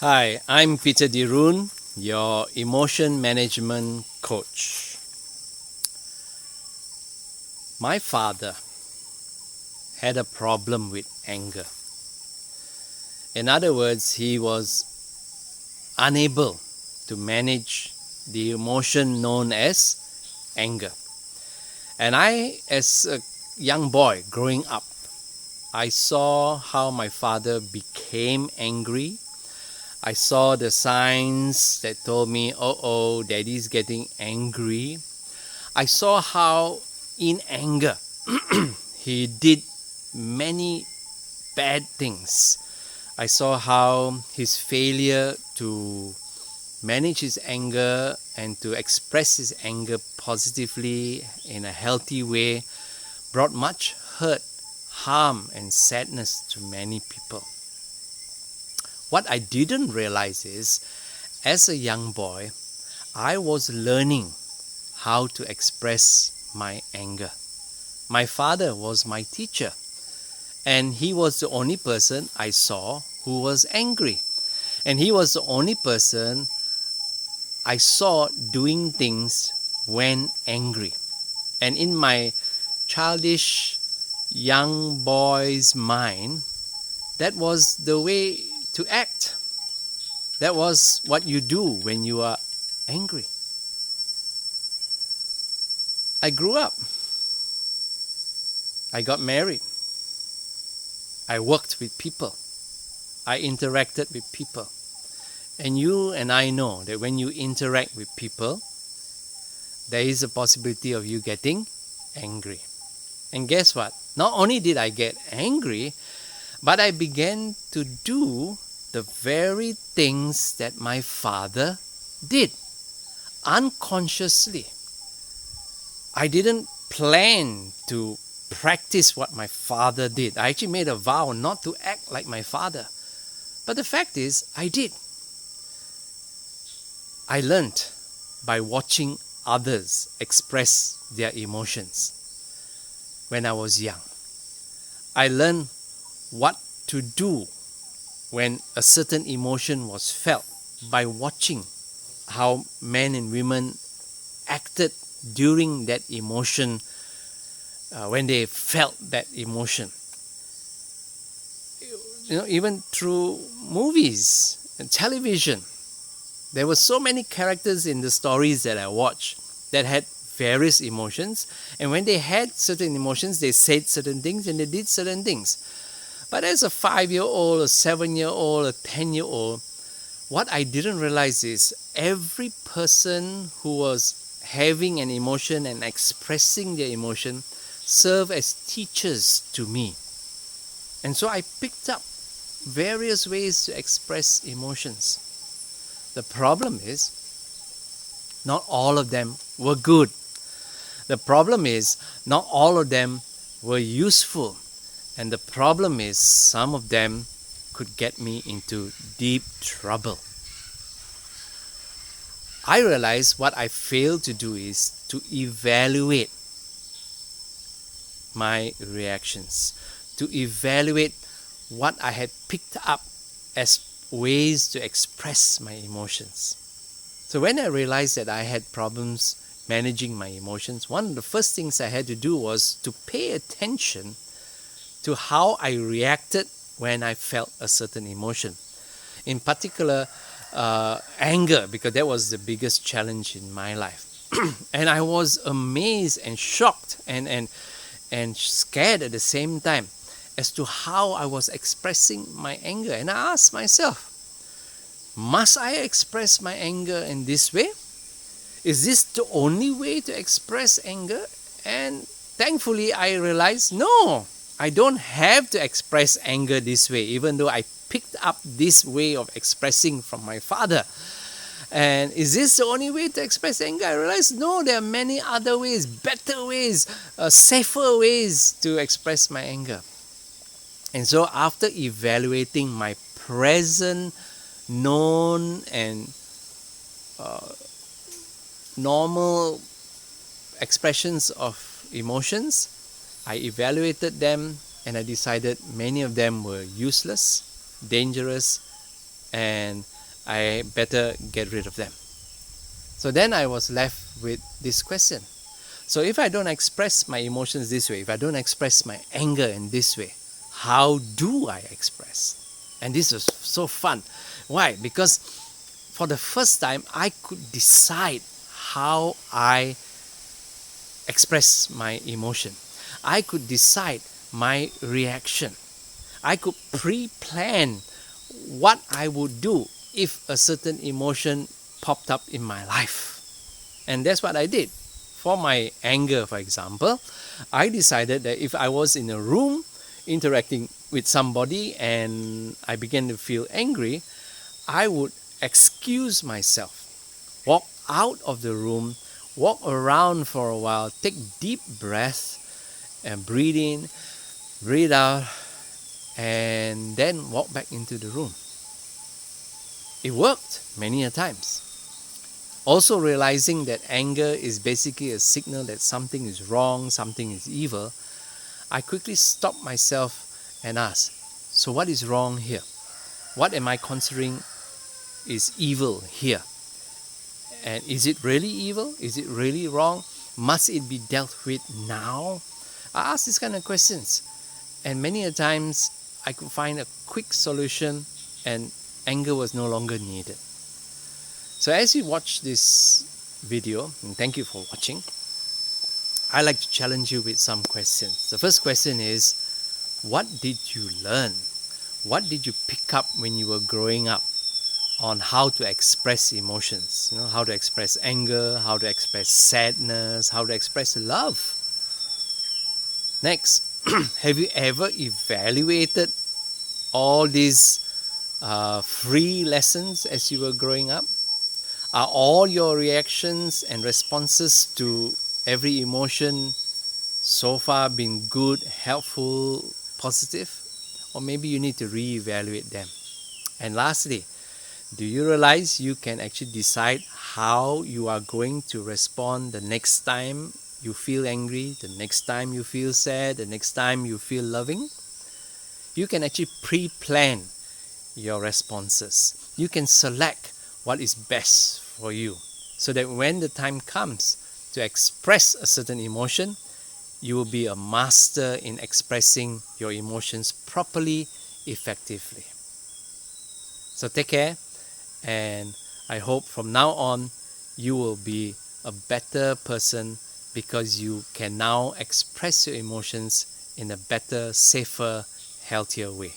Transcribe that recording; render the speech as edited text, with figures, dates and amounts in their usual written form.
Hi, I'm Peter Dirun, your emotion management coach. My father had a problem with anger. In other words, he was unable to manage the emotion known as anger. And I, as a young boy growing up, I saw how my father became angry. I saw the signs that told me, oh, daddy's getting angry. I saw how in anger he did many bad things. I saw how his failure to manage his anger and to express his anger positively in a healthy way brought much hurt, harm, and sadness to many people. What I didn't realize is, as a young boy, I was learning how to express my anger. My father was my teacher, and he was the only person I saw who was angry. And he was the only person I saw doing things when angry. And in my childish young boy's mind, that was the way to act. That was what you do when you are angry. I grew up. I got married. I worked with people. I interacted with people. And you and I know that when you interact with people, there is a possibility of you getting angry. And guess what? Not only did I get angry, but I began to do the very things that my father did unconsciously. I didn't plan to practice what my father did. I actually made a vow not to act like my father. But the fact is, I did. I learned by watching others express their emotions when I was young. I learned what to do when a certain emotion was felt by watching how men and women acted during that emotion when they felt that emotion. Even through movies and television, there were so many characters in the stories that I watched that had various emotions, and when they had certain emotions, they said certain things and they did certain things. But as a 5-year-old, a 7-year-old, a 10-year-old, what I didn't realize is every person who was having an emotion and expressing their emotion served as teachers to me. And so I picked up various ways to express emotions. The problem is, not all of them were good. The problem is, not all of them were useful. And the problem is, some of them could get me into deep trouble. I realized what I failed to do is to evaluate my reactions, to evaluate what I had picked up as ways to express my emotions. So when I realized that I had problems managing my emotions, one of the first things I had to do was to pay attention to how I reacted when I felt a certain emotion. In particular, anger, because that was the biggest challenge in my life. And I was amazed and shocked and scared at the same time as to how I was expressing my anger. And I asked myself, must I express my anger in this way? Is this the only way to express anger? And thankfully I realized, no, I don't have to express anger this way, even though I picked up this way of expressing from my father. And is this the only way to express anger? I realized, no, there are many other ways, better ways, safer ways to express my anger. And so after evaluating my present known and normal expressions of emotions, I evaluated them and I decided many of them were useless, dangerous, and I better get rid of them. So then I was left with this question. So if I don't express my emotions this way, if I don't express my anger in this way, how do I express? And this was so fun. Why? Because for the first time, I could decide how I express my emotion. I could decide my reaction. I could pre-plan what I would do if a certain emotion popped up in my life. And that's what I did. For my anger, for example, I decided that if I was in a room interacting with somebody and I began to feel angry, I would excuse myself, walk out of the room, walk around for a while, take deep breaths, and breathe in, breathe out, and then walk back into the room. It worked many a times. Also realizing that anger is basically a signal that something is wrong, something is evil, I quickly stopped myself and asked, so what is wrong here? What am I considering is evil here? And is it really evil? Is it really wrong? Must it be dealt with now? I asked these kind of questions, and many a times I could find a quick solution and anger was no longer needed. So as you watch this video, and thank you for watching, I like to challenge you with some questions. The first question is, what did you learn? What did you pick up when you were growing up on how to express emotions? You know, how to express anger, how to express sadness, how to express love. Next, have you ever evaluated all these free lessons as you were growing up? Are all your reactions and responses to every emotion so far been good, helpful, positive? Or maybe you need to reevaluate them. And lastly, do you realize you can actually decide how you are going to respond the next time you feel angry, the next time you feel sad, the next time you feel loving? You can actually pre-plan your responses. You can select what is best for you so that when the time comes to express a certain emotion, you will be a master in expressing your emotions properly, effectively. So take care, and I hope from now on you will be a better person because you can now express your emotions in a better, safer, healthier way.